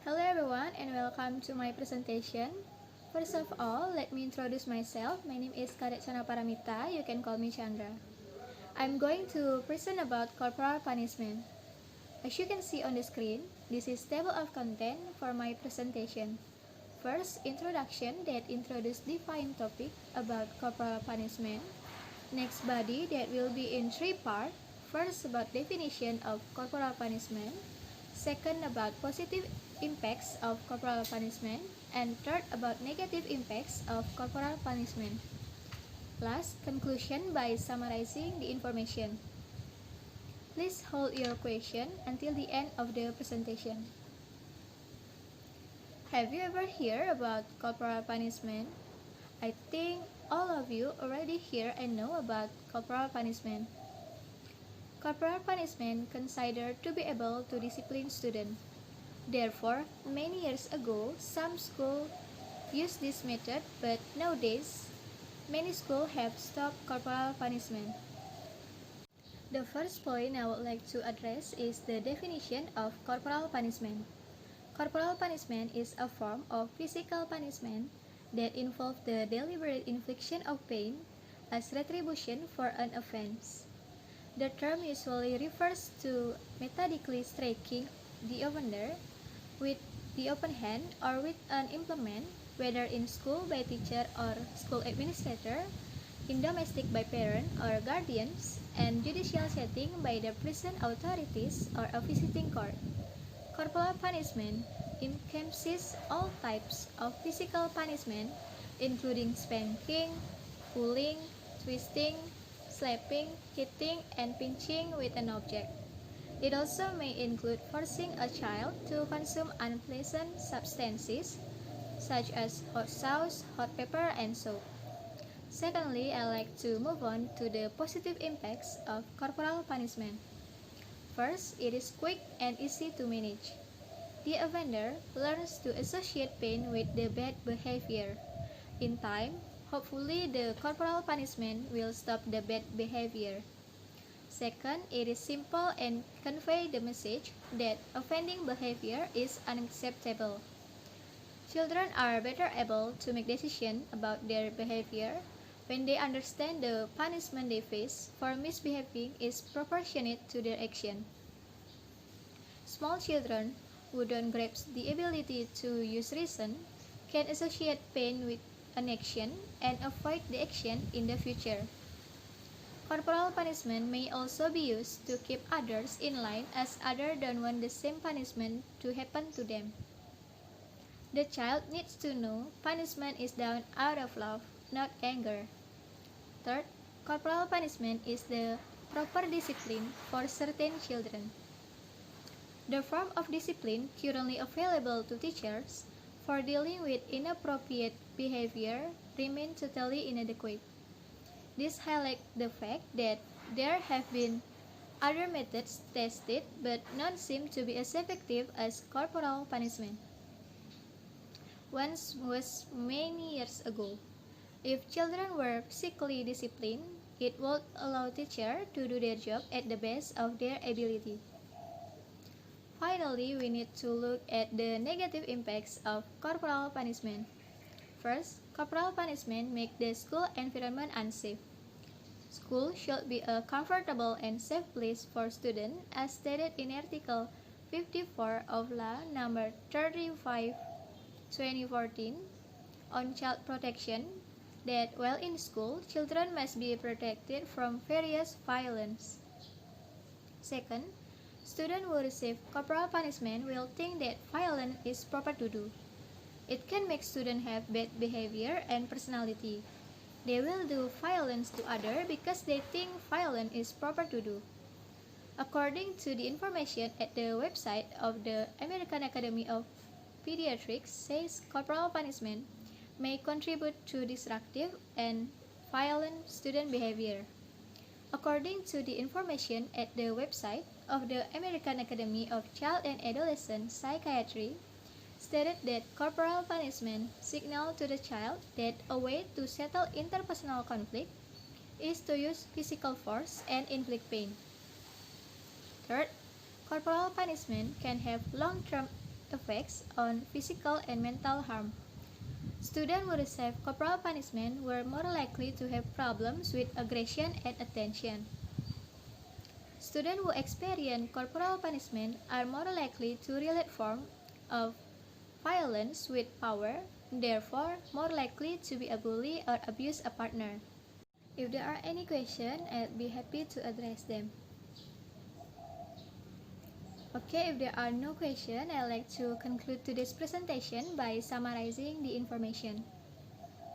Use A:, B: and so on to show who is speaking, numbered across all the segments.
A: Hello everyone and welcome to my presentation. First of all, let me introduce myself. My name is Kadek Paramita. You can call me Candra. I'm going to present about corporal punishment. As you can see on the screen, this is table of content for my presentation. First, introduction that introduce defined topic about corporal punishment. Next, body that will be in three parts. First, about definition of corporal punishment. Second, about positive impacts of corporal punishment. And third, about negative impacts of corporal punishment. Last, conclusion by summarizing the information. Please hold your question until the end of the presentation. Have you ever heard about corporal punishment? I think all of you already hear and know about corporal punishment. Corporal punishment considered to be able to discipline students. Therefore, many years ago, some schools used this method, but nowadays, many schools have stopped corporal punishment. The first point I would like to address is the definition of corporal punishment. Corporal punishment is a form of physical punishment that involves the deliberate infliction of pain as retribution for an offense. The term usually refers to methodically striking the offender with the open hand or with an implement, whether in school by teacher or school administrator, in domestic by parent or guardians, and judicial setting by the prison authorities or a visiting court. Corporal punishment encompasses all types of physical punishment, including spanking, pulling, twisting, slapping, hitting, and pinching with an object. It also may include forcing a child to consume unpleasant substances, such as hot sauce, hot pepper, and soap. Secondly, I like to move on to the positive impacts of corporal punishment. First, it is quick and easy to manage. The offender learns to associate pain with the bad behavior. In time, hopefully the corporal punishment will stop the bad behavior. Second, it is simple and convey the message that offending behavior is unacceptable. Children are better able to make decisions about their behavior when they understand the punishment they face for misbehaving is proportionate to their action. Small children who don't grasp the ability to use reason can associate pain with an action and avoid the action in the future. Corporal punishment may also be used to keep others in line as others don't want the same punishment to happen to them. The child needs to know punishment is done out of love, not anger. Third, corporal punishment is the proper discipline for certain children. The form of discipline currently available to teachers for dealing with inappropriate behavior remains totally inadequate. This highlights the fact that there have been other methods tested but none seem to be as effective as corporal punishment. Once was many years ago. If children were physically disciplined, it would allow teachers to do their job at the best of their ability. Finally, we need to look at the negative impacts of corporal punishment. First, corporal punishment makes the school environment unsafe. School should be a comfortable and safe place for students as stated in Article 54 of Law No. 35/2014 on child protection that while in school, children must be protected from various violence. Second, students who receive corporal punishment will think that violence is proper to do. It can make students have bad behavior and personality. They will do violence to others because they think violence is proper to do. According to the information at the website of the American Academy of Pediatrics says corporal punishment may contribute to disruptive and violent student behavior. According to the information at the website of the American Academy of Child and Adolescent Psychiatry, stated that corporal punishment signals to the child that a way to settle interpersonal conflict is to use physical force and inflict pain. Third, corporal punishment can have long-term effects on physical and mental harm. Students who receive corporal punishment were more likely to have problems with aggression and attention. Students who experience corporal punishment are more likely to relate forms of violence with power, therefore more likely to be a bully or abuse a partner. If there are any questions, I'd be happy to address them. Okay, if there are no questions, I'd like to conclude today's presentation by summarizing the information.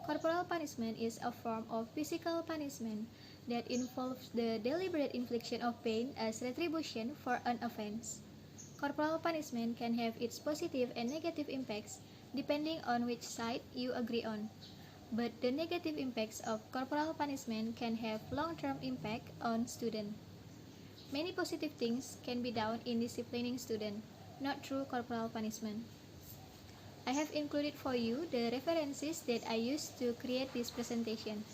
A: Corporal punishment is a form of physical punishment that involves the deliberate infliction of pain as retribution for an offense. Corporal punishment can have its positive and negative impacts depending on which side you agree on. But the negative impacts of corporal punishment can have long-term impact on students. Many positive things can be done in disciplining students, not through corporal punishment. I have included for you the references that I used to create this presentation.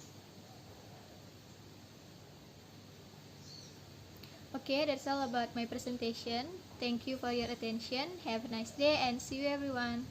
A: Okay, that's all about my presentation. Thank you for your attention. Have a nice day and see you everyone.